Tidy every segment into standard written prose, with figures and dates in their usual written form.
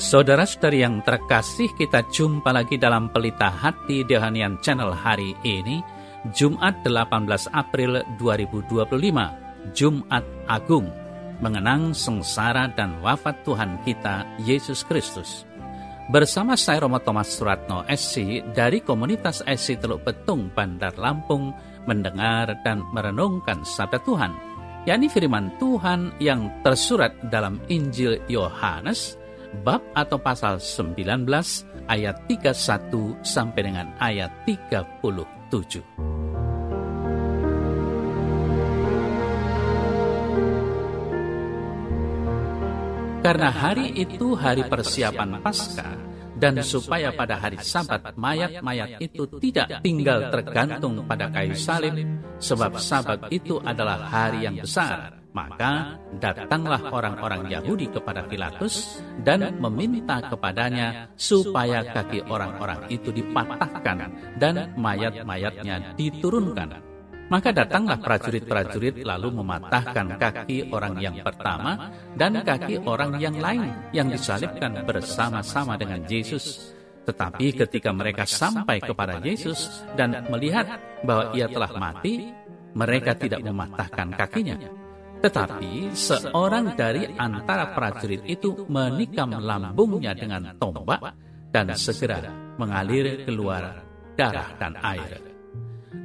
Saudara-saudari yang terkasih, kita jumpa lagi dalam Pelita Hati Dehanian Channel hari ini, Jumat 18 April 2025, Jumat Agung, mengenang sengsara dan wafat Tuhan kita, Yesus Kristus. Bersama saya Romo Thomas Suratno SC dari komunitas SC Teluk Betung, Bandar Lampung, mendengar dan merenungkan sabda Tuhan, yakni firman Tuhan yang tersurat dalam Injil Yohanes, bab atau pasal 19 ayat 31 sampai dengan ayat 37. Karena hari itu hari persiapan Paskah, dan supaya pada hari Sabat mayat-mayat itu tidak tinggal tergantung pada kayu salib, sebab Sabat itu adalah hari yang besar, maka datanglah orang-orang Yahudi kepada Pilatus dan meminta kepadanya supaya kaki orang-orang itu dipatahkan dan mayat-mayatnya diturunkan. Maka datanglah prajurit-prajurit lalu mematahkan kaki orang yang pertama dan kaki orang yang lain yang disalibkan bersama-sama dengan Yesus. Tetapi ketika mereka sampai kepada Yesus dan melihat bahwa ia telah mati, mereka tidak mematahkan kakinya. Tetapi seorang dari antara prajurit itu menikam lambungnya dengan tombak dan segera mengalir keluar darah dan air.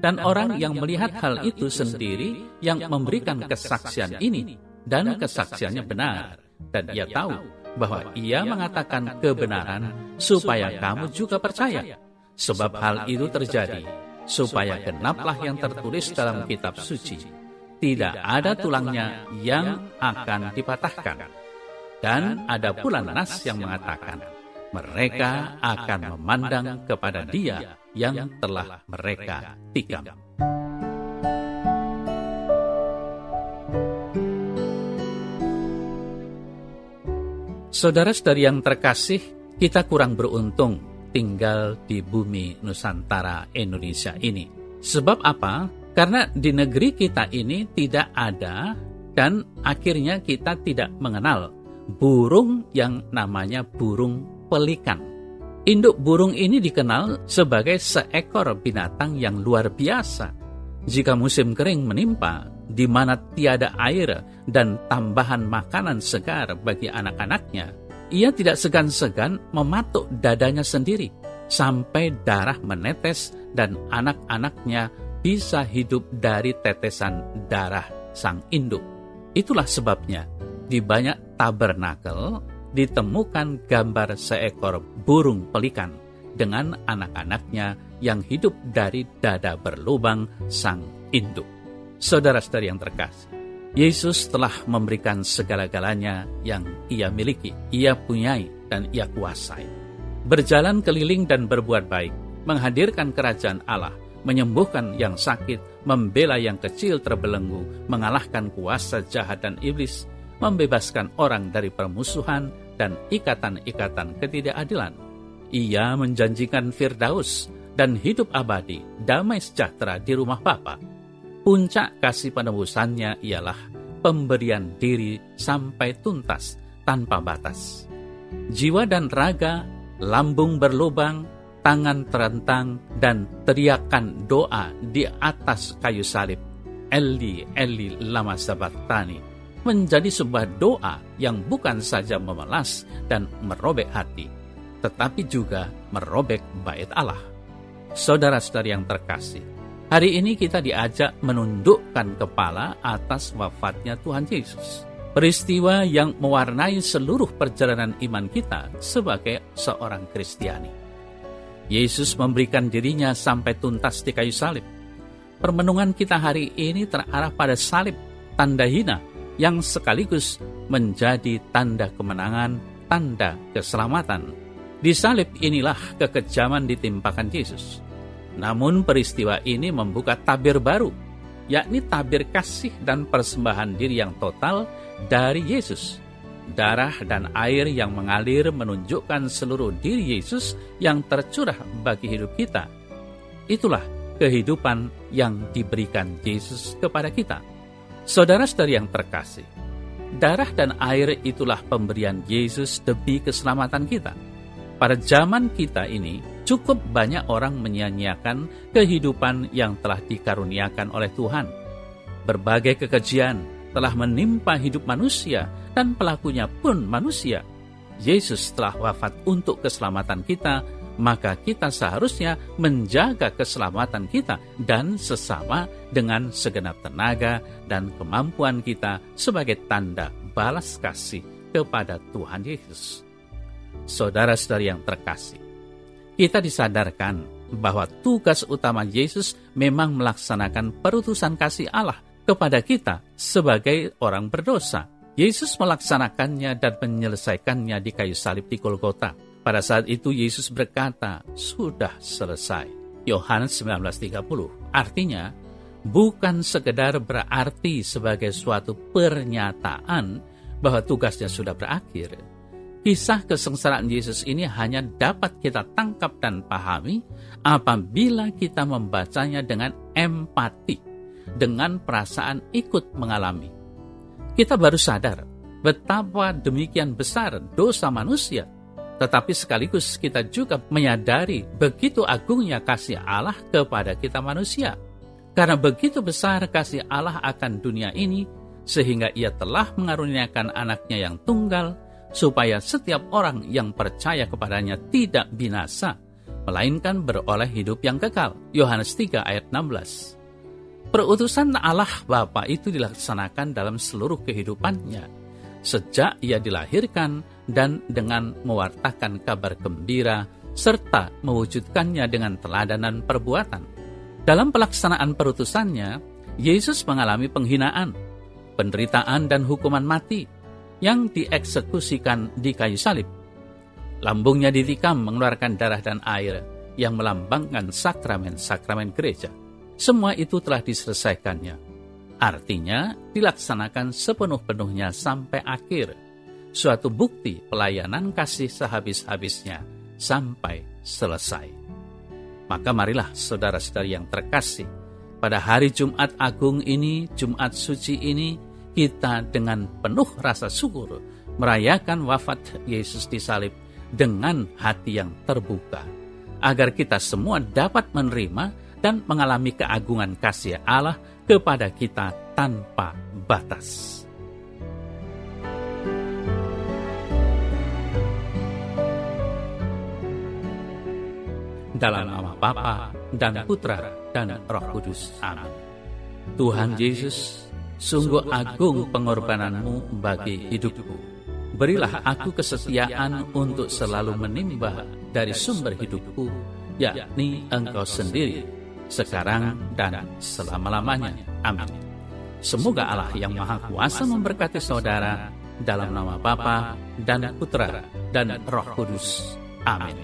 Dan orang yang melihat hal itu sendiri yang memberikan kesaksian ini, dan kesaksiannya benar, dan ia tahu bahwa ia mengatakan kebenaran supaya kamu juga percaya. Sebab hal itu terjadi supaya genaplah yang tertulis dalam kitab suci, tidak ada tulangnya yang akan dipatahkan. Dan ada pula nas yang mengatakan, mereka akan memandang kepada Dia yang telah mereka tikam. Saudara-saudari yang terkasih, kita kurang beruntung tinggal di bumi Nusantara Indonesia ini. Sebab apa? Karena di negeri kita ini tidak ada, dan akhirnya kita tidak mengenal burung yang namanya burung pelikan. Induk burung ini dikenal sebagai seekor binatang yang luar biasa. Jika musim kering menimpa, di mana tiada air dan tambahan makanan segar bagi anak-anaknya, ia tidak segan-segan mematuk dadanya sendiri, sampai darah menetes dan anak-anaknya bisa hidup dari tetesan darah sang induk. Itulah sebabnya di banyak tabernakel ditemukan gambar seekor burung pelikan dengan anak-anaknya yang hidup dari dada berlubang sang induk. Saudara-saudari yang terkasih, Yesus telah memberikan segala-galanya yang ia miliki, ia punyai, dan ia kuasai. Berjalan keliling dan berbuat baik, menghadirkan kerajaan Allah, menyembuhkan yang sakit, membela yang kecil terbelenggu, mengalahkan kuasa jahat dan iblis, membebaskan orang dari permusuhan dan ikatan-ikatan ketidakadilan. Ia menjanjikan Firdaus dan hidup abadi, damai sejahtera di rumah Bapa. Puncak kasih penebusannya ialah pemberian diri sampai tuntas tanpa batas. Jiwa dan raga, lambung berlubang, tangan terentang, dan teriakan doa di atas kayu salib, Eli, Eli, lama sabachthani, menjadi sebuah doa yang bukan saja memelas dan merobek hati, tetapi juga merobek bait Allah. Saudara-saudari yang terkasih, hari ini kita diajak menundukkan kepala atas wafatnya Tuhan Yesus. Peristiwa yang mewarnai seluruh perjalanan iman kita sebagai seorang Kristiani. Yesus memberikan dirinya sampai tuntas di kayu salib. Permenungan kita hari ini terarah pada salib, tanda hina, yang sekaligus menjadi tanda kemenangan, tanda keselamatan. Di salib inilah kekejaman ditimpakan Yesus. Namun peristiwa ini membuka tabir baru, yakni tabir kasih dan persembahan diri yang total dari Yesus. Darah dan air yang mengalir menunjukkan seluruh diri Yesus yang tercurah bagi hidup kita. Itulah kehidupan yang diberikan Yesus kepada kita. Saudara-saudari yang terkasih, Darah dan air itulah pemberian Yesus demi keselamatan kita. Pada zaman kita ini, cukup banyak orang menyia-nyiakan kehidupan yang telah dikaruniakan oleh Tuhan. Berbagai kekejian telah menimpa hidup manusia dan pelakunya pun manusia. Yesus telah wafat untuk keselamatan kita, maka kita seharusnya menjaga keselamatan kita dan sesama dengan segenap tenaga dan kemampuan kita sebagai tanda balas kasih kepada Tuhan Yesus. Saudara-saudari yang terkasih, kita disadarkan bahwa tugas utama Yesus memang melaksanakan perutusan kasih Allah kepada kita sebagai orang berdosa. Yesus melaksanakannya dan menyelesaikannya di kayu salib di Golgota. Pada saat itu Yesus berkata, "Sudah selesai." Yohanes 19:30. Artinya, bukan sekedar berarti sebagai suatu pernyataan bahwa tugasnya sudah berakhir. Kisah kesengsaraan Yesus ini hanya dapat kita tangkap dan pahami apabila kita membacanya dengan empati, dengan perasaan ikut mengalami. Kita baru sadar betapa demikian besar dosa manusia, tetapi sekaligus kita juga menyadari begitu agungnya kasih Allah kepada kita manusia. Karena begitu besar kasih Allah akan dunia ini, sehingga Ia telah mengaruniakan anaknya yang tunggal, supaya setiap orang yang percaya kepadanya tidak binasa, melainkan beroleh hidup yang kekal. Yohanes 3 ayat 16. Perutusan Allah Bapa itu dilaksanakan dalam seluruh kehidupannya, sejak Ia dilahirkan dan dengan mewartakan kabar gembira, serta mewujudkannya dengan teladanan perbuatan. Dalam pelaksanaan perutusannya, Yesus mengalami penghinaan, penderitaan dan hukuman mati yang dieksekusikan di kayu salib. Lambungnya ditikam mengeluarkan darah dan air yang melambangkan sakramen-sakramen gereja. Semua itu telah diselesaikannya. Artinya, dilaksanakan sepenuh-penuhnya sampai akhir. Suatu bukti pelayanan kasih sehabis-habisnya sampai selesai. Maka marilah saudara-saudari yang terkasih, pada hari Jumat Agung ini, Jumat Suci ini, kita dengan penuh rasa syukur merayakan wafat Yesus di salib dengan hati yang terbuka, agar kita semua dapat menerima dan mengalami keagungan kasih Allah kepada kita tanpa batas. Dalam nama Bapa dan Putra dan Roh Kudus. Amin. Tuhan Yesus, sungguh agung pengorbananmu bagi hidupku. Berilah aku kesetiaan untuk selalu menimba dari sumber hidupku, yakni Engkau sendiri, sekarang dan selama-lamanya. Amin. Semoga Allah yang Maha Kuasa memberkati saudara dalam nama Bapa dan Putra dan Roh Kudus. Amin.